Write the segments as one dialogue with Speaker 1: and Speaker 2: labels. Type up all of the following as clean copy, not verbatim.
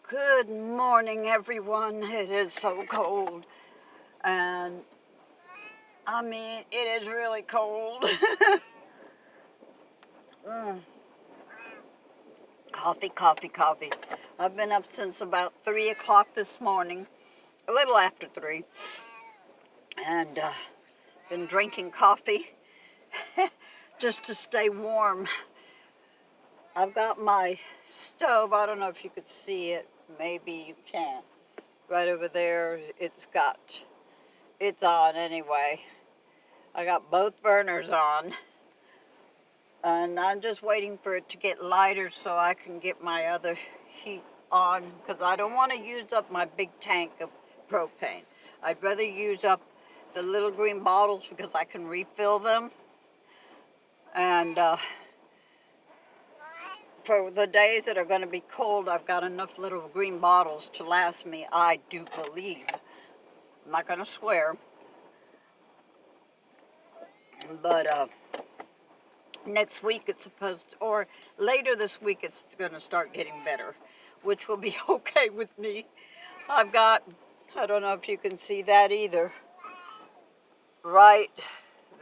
Speaker 1: Good morning, everyone. It is so cold, and I mean, it is really cold. Coffee, coffee, coffee. I've been up since about 3 o'clock this morning, a little after 3, and been drinking coffee just to stay warm. I've got my stove. I don't know if you could see it. Maybe you can. Right over there, it's on anyway. I got both burners on, and I'm just waiting for it to get lighter so I can get my other heat on, because I don't want to use up my big tank of propane. I'd rather use up the little green bottles because I can refill them, and for the days that are going to be cold, I've got enough little green bottles to last me, I do believe. I'm not going to swear, but next week it's supposed to, or later this week it's going to start getting better, which will be okay with me. I've got, I don't know if you can see that either, right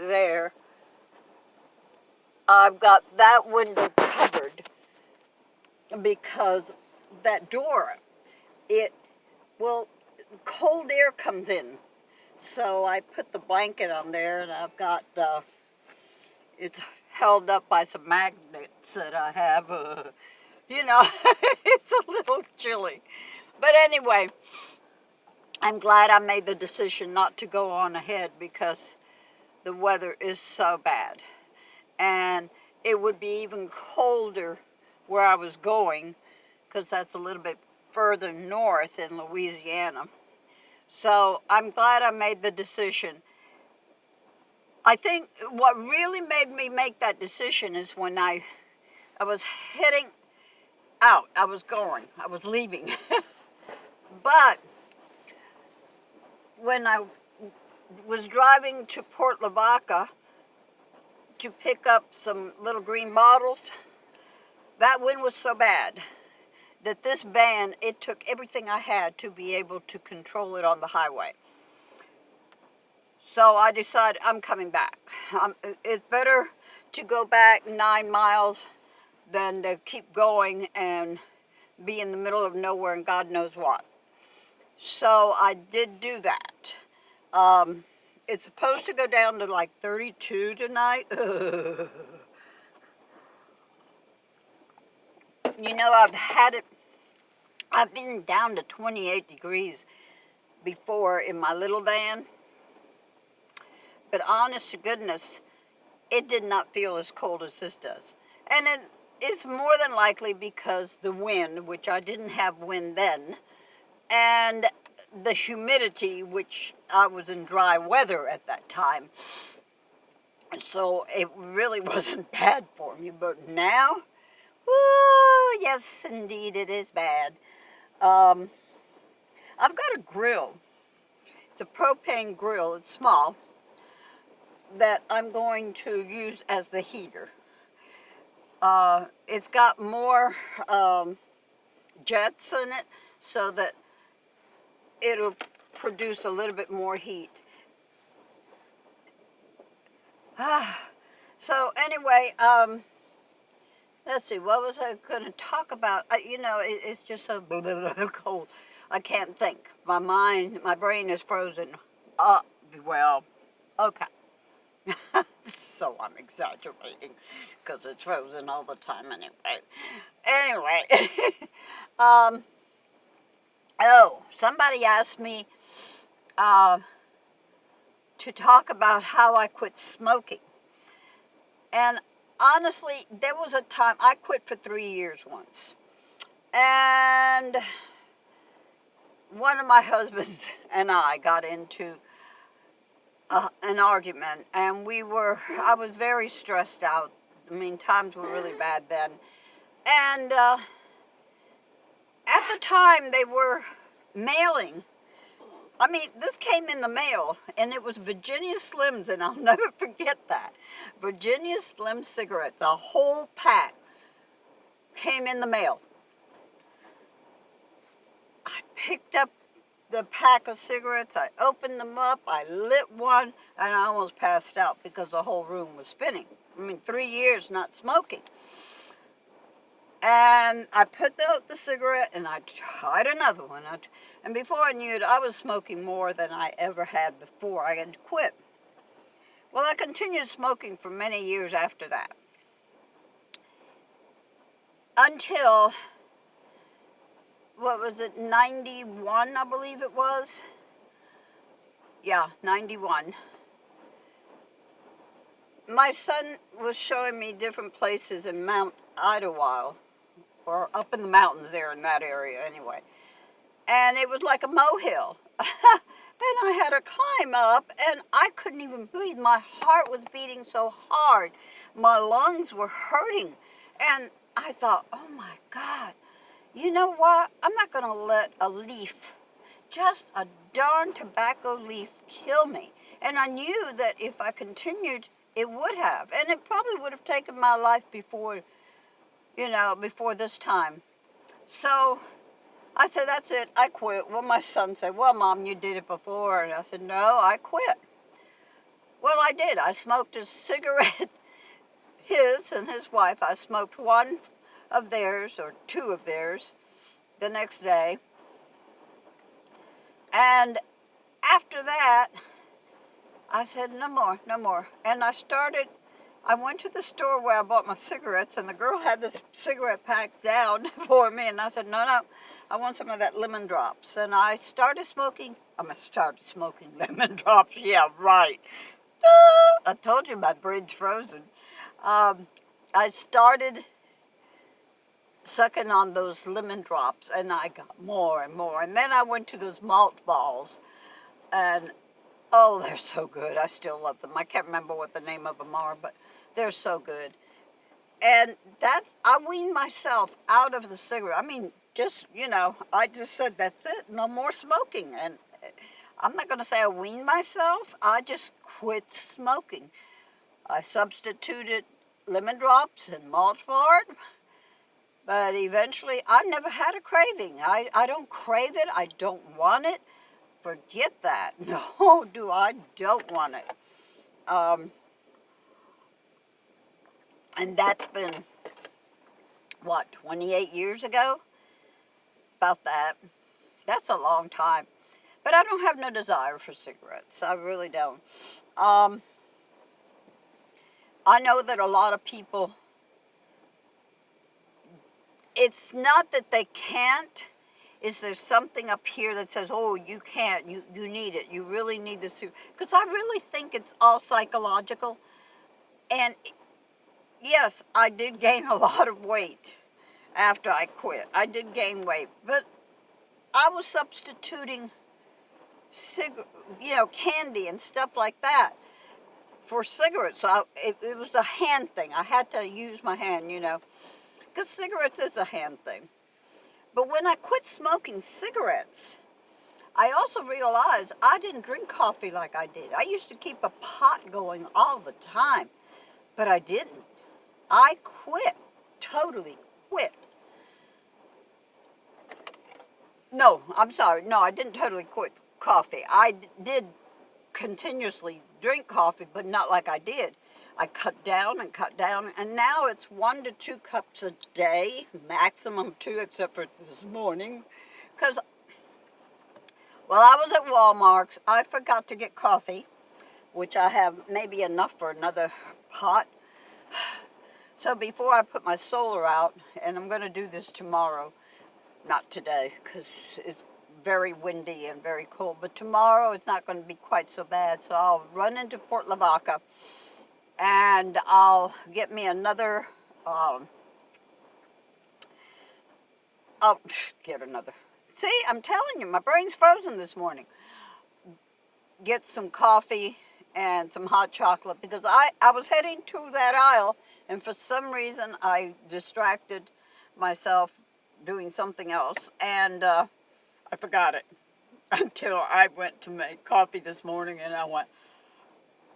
Speaker 1: there, I've got that window covered because that door, cold air comes in. So I put the blanket on there, and I've got, it's held up by some magnets that I have. It's a little chilly. But anyway, I'm glad I made the decision not to go on ahead because the weather is so bad. And it would be even colder where I was going, because that's a little bit further north in Louisiana. So I'm glad I made the decision. I think what really made me make that decision is when I was heading out. I was leaving. But when I was driving to Port Lavaca to pick up some little green bottles, that wind was so bad that this van, it took everything I had to be able to control it on the highway. So I decided I'm coming back. It's better to go back 9 miles than to keep going and be in the middle of nowhere and God knows what. So I did do that. It's supposed to go down to like 32 tonight. I've been down to 28 degrees before in my little van. But honest to goodness, it did not feel as cold as this does. And it's more than likely because the wind, which I didn't have wind then, and the humidity, which I was in dry weather at that time. So it really wasn't bad for me. But now, woo, yes, indeed, it is bad. I've got a grill. It's a propane grill. It's small, that I'm going to use as the heater. It's got more jets in it so that it'll produce a little bit more heat. So anyway, let's see, what was I going to talk about? It's just so cold. I can't think. My brain is frozen. Well, okay. So I'm exaggerating because it's frozen all the time anyway. Anyway, somebody asked me to talk about how I quit smoking. And honestly, there was a time, I quit for 3 years once. And one of my husbands and I got into an argument, and I was very stressed out. I mean, times were really bad then. And at the time, they were mailing. I mean, this came in the mail, and it was Virginia Slims, and I'll never forget that. Virginia Slim cigarettes, a whole pack came in the mail. picked up the pack of cigarettes, I opened them up, I lit one, and I almost passed out because the whole room was spinning. I mean, 3 years not smoking. And I put out the cigarette and I tried another one. And before I knew it, I was smoking more than I ever had before I had quit. Well, I continued smoking for many years after that. Until, what was it, 91, I believe it was? Yeah, 91. My son was showing me different places in Mount Idlewild, or up in the mountains there in that area anyway. And it was like a molehill. And I had to climb up, and I couldn't even breathe. My heart was beating so hard. My lungs were hurting. And I thought, oh my God, you know what? I'm not going to let a leaf, just a darn tobacco leaf, kill me. And I knew that if I continued, it would have. And it probably would have taken my life before, before this time. So I said, that's it, I quit. Well, my son said, well, Mom, you did it before. And I said, no, I quit. Well, I did. I smoked a cigarette, his and his wife. I smoked one of theirs, or two of theirs, the next day. And after that, I said, no more, no more. And I went to the store where I bought my cigarettes, and the girl had this cigarette pack down for me, and I said, no, I want some of that lemon drops. And I started smoking lemon drops, yeah, right. I told you my brain's frozen. I started sucking on those lemon drops, and I got more and more. And then I went to those malt balls, and oh, they're so good. I still love them. I can't remember what the name of them are, but they're so good. And I weaned myself out of the cigarette. I mean, I just said, that's it, no more smoking. And I'm not going to say I weaned myself. I just quit smoking. I substituted lemon drops and malt for it. But eventually, I never had a craving. I don't crave it. I don't want it. Forget that. No, I don't want it. And that's been, 28 years ago? About that. That's a long time. But I don't have no desire for cigarettes. I really don't. I know that a lot of people, it's not that they can't. Is there something up here that says, oh, you can't, you need it, you really need this? Because I really think it's all psychological. And yes, I did gain a lot of weight after I quit. I did gain weight. But I was substituting candy and stuff like that for cigarettes. So it was a hand thing. I had to use my hand, because cigarettes is a hand thing. But when I quit smoking cigarettes, I also realized I didn't drink coffee like I did. I used to keep a pot going all the time, but I didn't. I quit, totally quit. No, I'm sorry. No, I didn't totally quit coffee. I did continuously drink coffee, but not like I did. I cut down, and now it's 1 to 2 cups a day, maximum 2, except for this morning. Because while I was at Walmart's, I forgot to get coffee, which I have maybe enough for another pot. So before I put my solar out, and I'm going to do this tomorrow, not today, because it's very windy and very cold, but tomorrow it's not going to be quite so bad, so I'll run into Port Lavaca, and I'll get me another, I'll get another. See, I'm telling you, my brain's frozen this morning. Get some coffee and some hot chocolate, because I was heading to that aisle, and for some reason I distracted myself doing something else, and I forgot it until I went to make coffee this morning, and I went,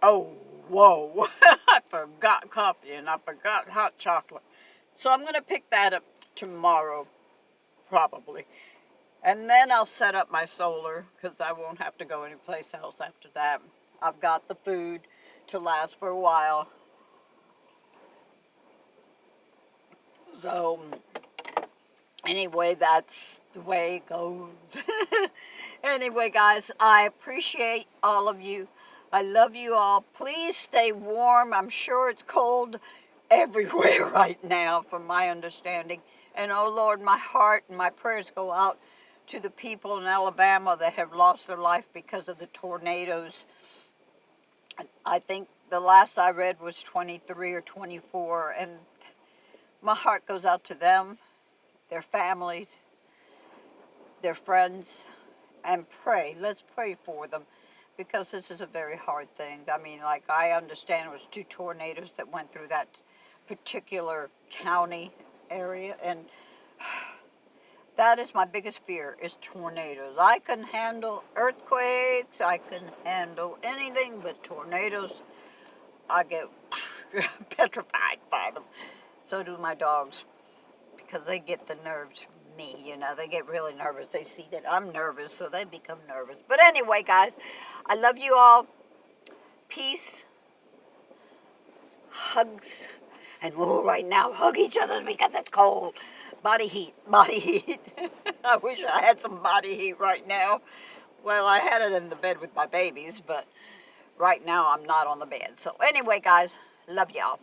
Speaker 1: oh, whoa, I forgot coffee and I forgot hot chocolate. So I'm going to pick that up tomorrow, probably. And then I'll set up my solar because I won't have to go anyplace else after that. I've got the food to last for a while. So anyway, that's the way it goes. Anyway, guys, I appreciate all of you. I love you all. Please stay warm. I'm sure it's cold everywhere right now, from my understanding. And oh Lord, my heart and my prayers go out to the people in Alabama that have lost their life because of the tornadoes. I think the last I read was 23 or 24, and my heart goes out to them, their families, their friends, and pray. Let's pray for them, because this is a very hard thing. I mean, like, I understand it was 2 tornadoes that went through that particular county area, and that is my biggest fear, is tornadoes. I can handle earthquakes, I can handle anything, but tornadoes, I get petrified by them. So do my dogs, because they get the nerves from me, you know. They get really nervous. They see that I'm nervous, so they become nervous. But anyway, guys, I love you all. Peace, hugs, and we'll right now hug each other because it's cold. Body heat, body heat. I wish I had some body heat right now. Well, I had it in the bed with my babies, but right now I'm not on the bed. So anyway, guys, love y'all.